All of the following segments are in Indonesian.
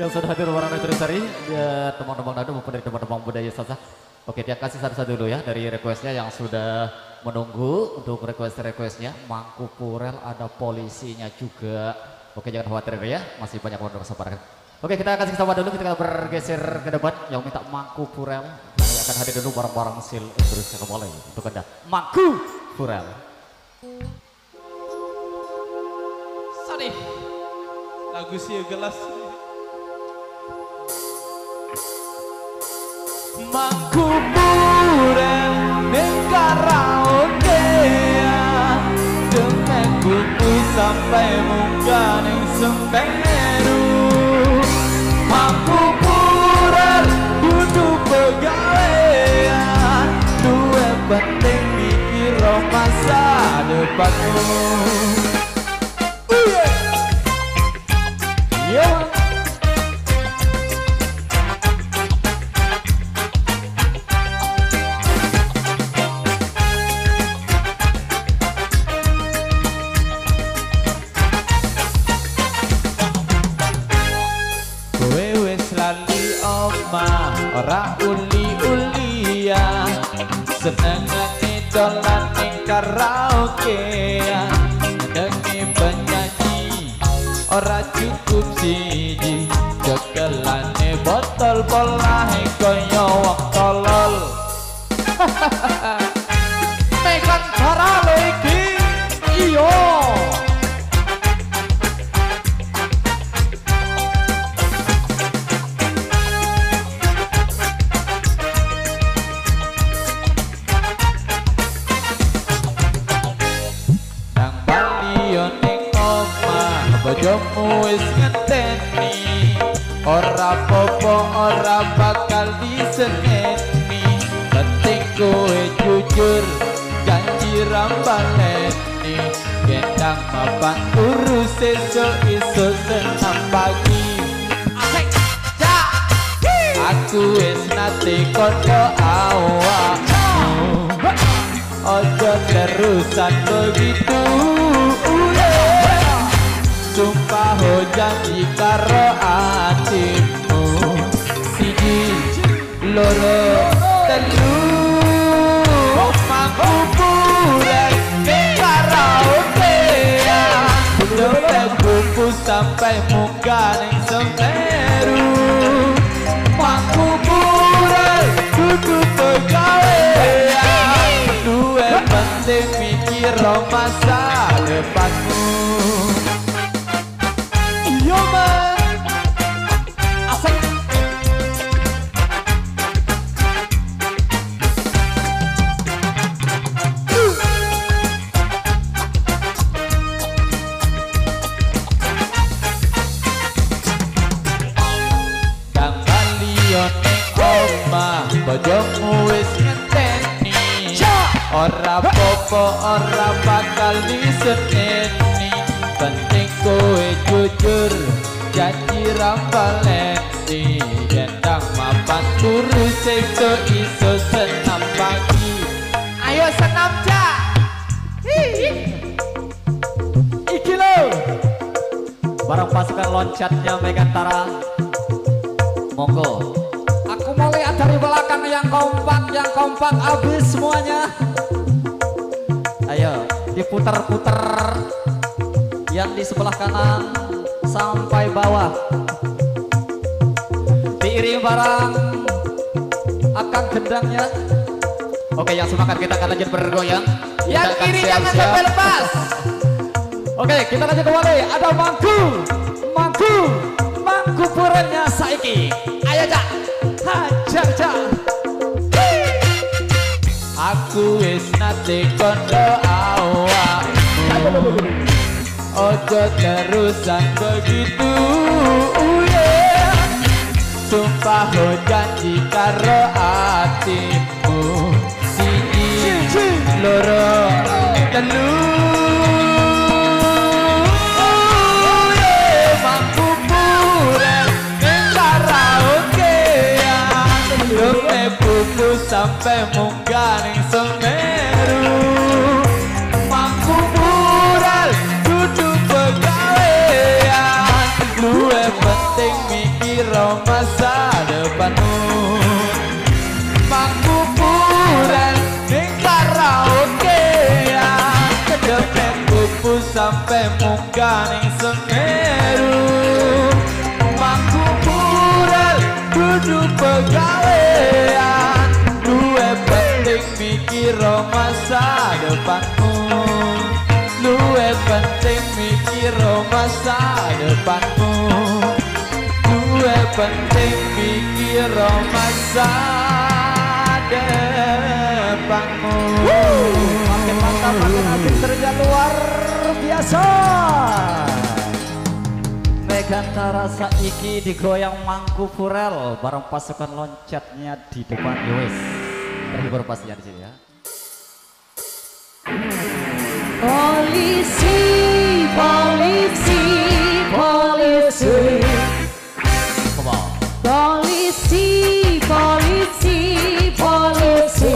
yang sudah hadir warna Trisari ya teman-teman nado maupun dari teman-teman budaya Salsa. Oke, dia kasih satu-satu dulu ya dari requestnya yang sudah menunggu untuk requestnya. Mangku Purel ada polisinya juga. Oke, jangan khawatir ya, masih banyak orang kesempatan. Oke, kita kasih sama dulu, kita bergeser ke depan. Yang minta Mangku Purel akan hadir dulu barang-barang sil terus boleh untuk Anda. Mangku Purel. Sorry, lagu sih gelas. Mangku Purel ning karaoke dengan kuku sampai munggah ning Semeru. Mangku Purel kudu pegawean, duwe penting mikir masa depanmu. Yeah. Ora uli-ulian senengane dolan ning karaokean, nyenengi penyanyi ora cukup siji, cekelane botol polahe koyo wong tolol. Megan parale iki iyo bojomu wis ngeteni, ora popo ora bakal diseneni, penting kowe jujur janji rambaleni, gendang mapan turu sesuk iso senam pagi. Aku wis nate kondo awakmu, ojo terusan begitu. Sumpah ho janji karo atimu, siji loro telu. Mangku Purel ning karaokean, dompet buku sampai munggah ning Semeru. Mangku Purel kudu pegawean, duwe penting mikir masa depanmu. Bojomu wis ngenteni, ora popo ora bakal diseneni, penting kowe jujur janji rambaleni, gendang mapan turu sesuk iso senam pagi. Ayo senam Cak. Iki lho bareng pasukan loncatnya Megantara, monggo. Mau lihat dari belakang yang kompak habis semuanya. Ayo diputar-putar yang di sebelah kanan sampai bawah, diiringi barang akan gendangnya. Oke, yang semangat kita akan lanjut bergoyang. Yang kiri jangan sampai lepas. Oke, kita lanjut kembali. Ada Mangku Purelnya saiki. Ayo Cak. Hajar Cak. Aku wis nate kondo awakmu, ojo terusan begitu. Sumpah ho janji karo atimu, siji loro telu. Mangku Purel ning karaokean, dompet buku sampai munggah ning Semeru. Mangku Purel duduk pegawean, duwe penting mikir masa depanmu. Mangku purel ning karaokean, kedepen kupu sampai munggah ning Semeru. Mangku purel kudu pegawean, duwe penting mikir masa depanmu. Luwe penting mikir masa depanmu. Luwe penting mikir masa depanmu. Makin mantap, makin asik, terjadi luar biasa. Megantara saiki digoyang Mangku Purel bareng pasukan loncatnya di depan Yowes. Terhibur pastinya di sini ya. Polisi, polisi, polisi. Come on. Polisi, polisi, polisi.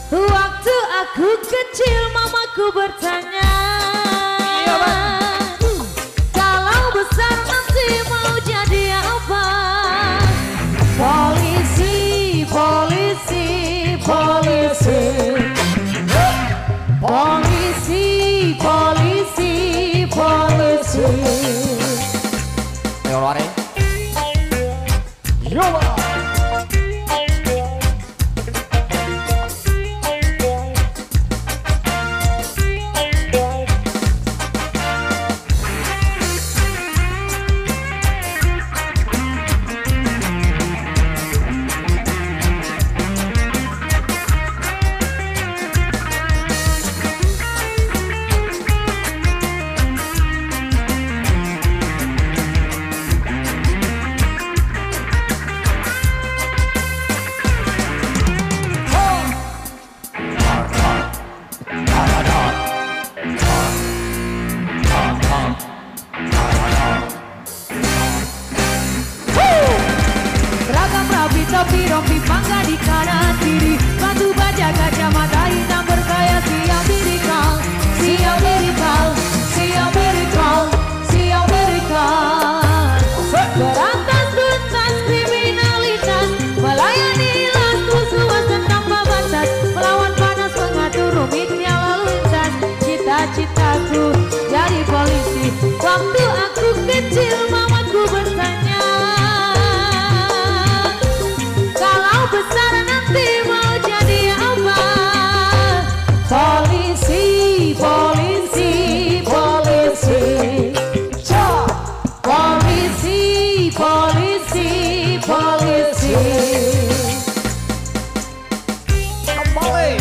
Waktu aku kecil mamaku bertanya, kalau besar nanti mau jadi apa? Polisi, polisi, polisi. Polisi, polisi, polisi. Ayo lari. Yoba. Ragam rapi topi rompi pangga di kanan kiri, batu baja kacamata hitam bergaya siap dirikal, siap dirikal, siap dirikal, siap dirikal. Berantas tuntas kriminalitas, melayani latus luas tanpa batas, melawan panas mengatur rumitnya lalu lintas. Cita-citaku jadi polisi. Waktu aku kecil mamaku bertanya, kalau besar nanti mau jadi apa? Polisi, polisi, polisi. Polisi, polisi, polisi. Kembali.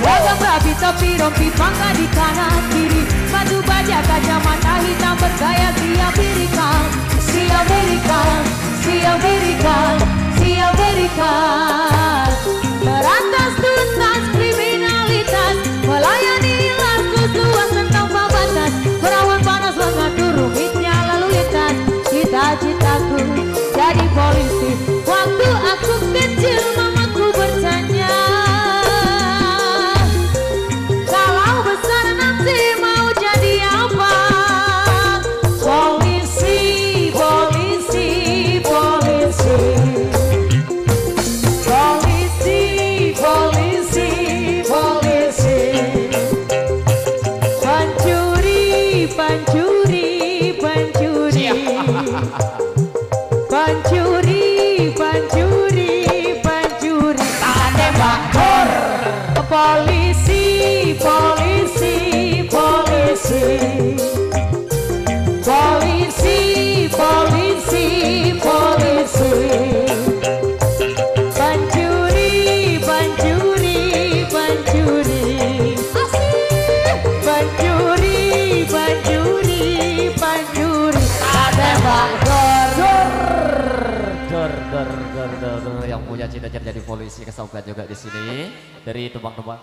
Ragam rapi topi rompi pangga di kanan kiri, batu baja kacamata hitam bergaya siap dirikal, siap dirikal, siap dirikal, siap dirikal. Berantas tuntas kriminalitas, melayani lakus luas tanpa batas, melawan panas mengatur rumitnya lalu lintas. Cita-citaku jadi polisi. Waktu aku kecil mamaku bertanya, kalau besar nanti mau jadi apa? Polisi, polisi, polisi. Pencuri, pencuri, pencuri, tembak dor. Polisi, polisi, polisi, polisi, polisi, polisi. Pencuri, pencuri, pencuri. Pencuri, pencuri, pencuri, tembak dor. Dor yang punya cita-cita jadi polisi kesampaian juga di sini dari tebang-tebang.